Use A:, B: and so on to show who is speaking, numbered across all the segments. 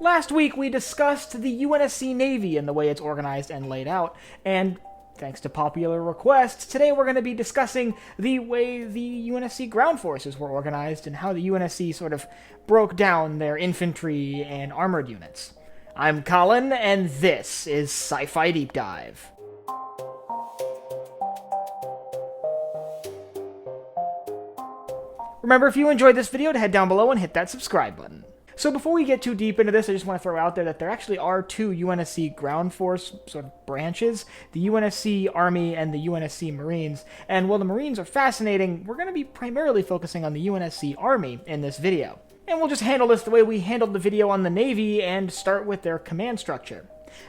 A: Last week we discussed the UNSC Navy and the way it's organized and laid out, and thanks to popular requests, today we're going to be discussing the way the UNSC ground forces were organized and how the UNSC sort of broke down their infantry and armored units. I'm Colin, and this is Sci-Fi Deep Dive. Remember, if you enjoyed this video, to head down below and hit that subscribe button. So before we get too deep into this, I just want to throw out there that there actually are two UNSC ground force sort of branches, the UNSC Army and the UNSC Marines, and while the Marines are fascinating, we're going to be primarily focusing on the UNSC Army in this video. And we'll just handle this the way we handled the video on the Navy and start with their command structure.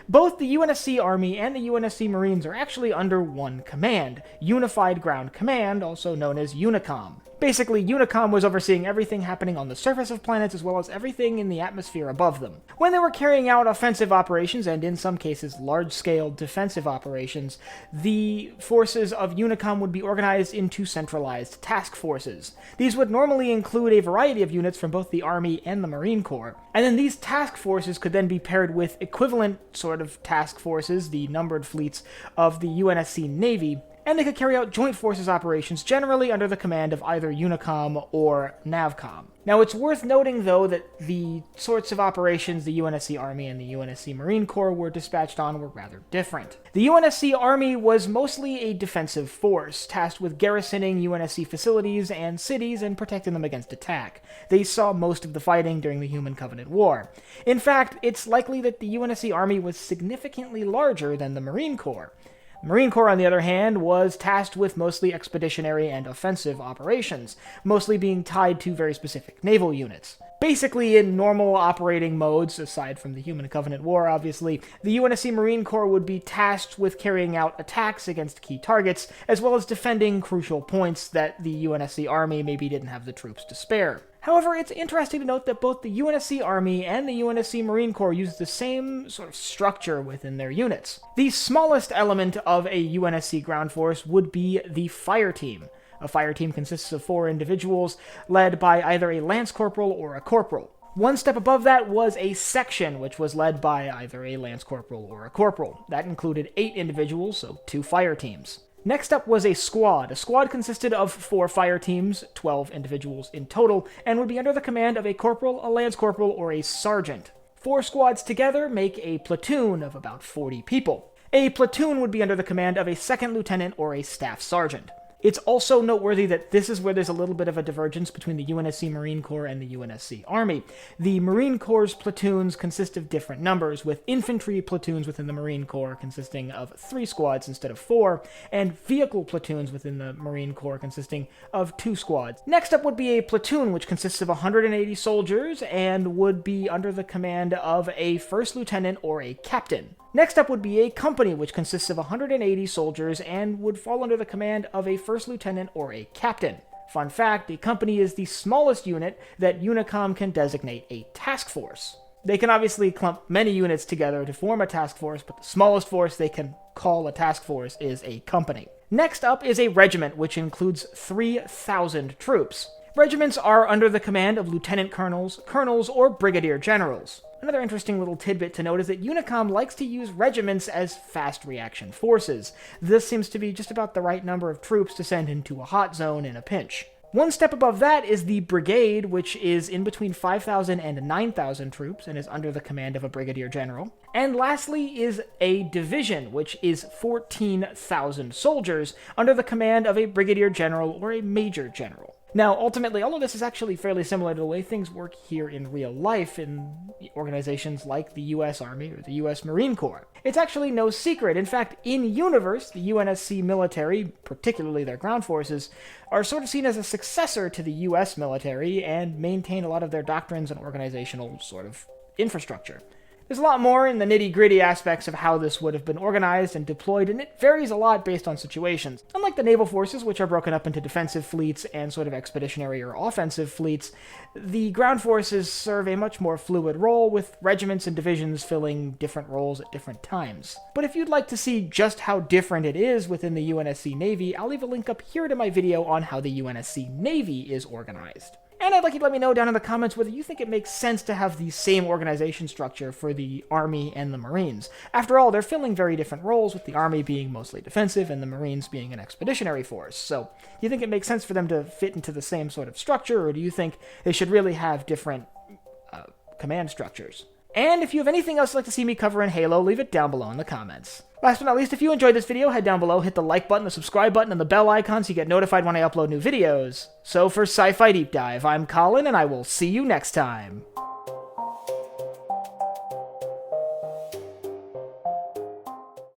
A: Both the UNSC Army and the UNSC Marines are actually under one command, Unified Ground Command, also known as UNICOM. Basically, UNICOM was overseeing everything happening on the surface of planets as well as everything in the atmosphere above them. When they were carrying out offensive operations, and in some cases large-scale defensive operations, the forces of UNICOM would be organized into centralized task forces. These would normally include a variety of units from both the Army and the Marine Corps, and then these task forces could then be paired with equivalent sort of task forces, the numbered fleets of the UNSC Navy, and they could carry out joint forces operations generally under the command of either UNICOM or NAVCOM. Now, it's worth noting, though, that the sorts of operations the UNSC Army and the UNSC Marine Corps were dispatched on were rather different. The UNSC Army was mostly a defensive force, tasked with garrisoning UNSC facilities and cities and protecting them against attack. They saw most of the fighting during the Human-Covenant War. In fact, it's likely that the UNSC Army was significantly larger than the Marine Corps. The Marine Corps, on the other hand, was tasked with mostly expeditionary and offensive operations, mostly being tied to very specific naval units. Basically, in normal operating modes, aside from the Human-Covenant War, obviously, the UNSC Marine Corps would be tasked with carrying out attacks against key targets, as well as defending crucial points that the UNSC Army maybe didn't have the troops to spare. However, it's interesting to note that both the UNSC Army and the UNSC Marine Corps use the same sort of structure within their units. The smallest element of a UNSC ground force would be the fire team. A fire team consists of 4 individuals, led by either a lance corporal or a corporal. One step above that was a section, which was led by either a lance corporal or a corporal. That included 8 individuals, so 2 fire teams. Next up was a squad. A squad consisted of 4 fire teams, 12 individuals in total, and would be under the command of a corporal, a lance corporal, or a sergeant. 4 squads together make a platoon of about 40 people. A platoon would be under the command of a second lieutenant or a staff sergeant. It's also noteworthy that this is where there's a little bit of a divergence between the UNSC Marine Corps and the UNSC Army. The Marine Corps' platoons consist of different numbers, with infantry platoons within the Marine Corps consisting of 3 squads instead of 4, and vehicle platoons within the Marine Corps consisting of 2 squads. Next up would be a platoon, which consists of 180 soldiers and would be under the command of a first lieutenant or a captain. Next up would be a company, which consists of 180 soldiers and would fall under the command of a first lieutenant or a captain. Fun fact, a company is the smallest unit that UNICOM can designate a task force. They can obviously clump many units together to form a task force, but the smallest force they can call a task force is a company. Next up is a regiment, which includes 3,000 troops. Regiments are under the command of lieutenant colonels, colonels, or brigadier generals. Another interesting little tidbit to note is that UNICOM likes to use regiments as fast reaction forces. This seems to be just about the right number of troops to send into a hot zone in a pinch. One step above that is the brigade, which is in between 5,000 and 9,000 troops and is under the command of a brigadier general. And lastly is a division, which is 14,000 soldiers under the command of a brigadier general or a major general. Now, ultimately, all of this is actually fairly similar to the way things work here in real life in organizations like the US Army or the US Marine Corps. It's actually no secret. In fact, in-universe, the UNSC military, particularly their ground forces, are sort of seen as a successor to the US military and maintain a lot of their doctrines and organizational sort of infrastructure. There's a lot more in the nitty-gritty aspects of how this would have been organized and deployed, and it varies a lot based on situations. Unlike the naval forces, which are broken up into defensive fleets and sort of expeditionary or offensive fleets, the ground forces serve a much more fluid role, with regiments and divisions filling different roles at different times. But if you'd like to see just how different it is within the UNSC Navy, I'll leave a link up here to my video on how the UNSC Navy is organized. And I'd like you to let me know down in the comments whether you think it makes sense to have the same organization structure for the Army and the Marines. After all, they're filling very different roles, with the Army being mostly defensive and the Marines being an expeditionary force. So, do you think it makes sense for them to fit into the same sort of structure, or do you think they should really have different command structures? And if you have anything else you'd like to see me cover in Halo, leave it down below in the comments. Last but not least, if you enjoyed this video, head down below, hit the like button, the subscribe button, and the bell icon so you get notified when I upload new videos. So for Sci-Fi Deep Dive, I'm Colin, and I will see you next time.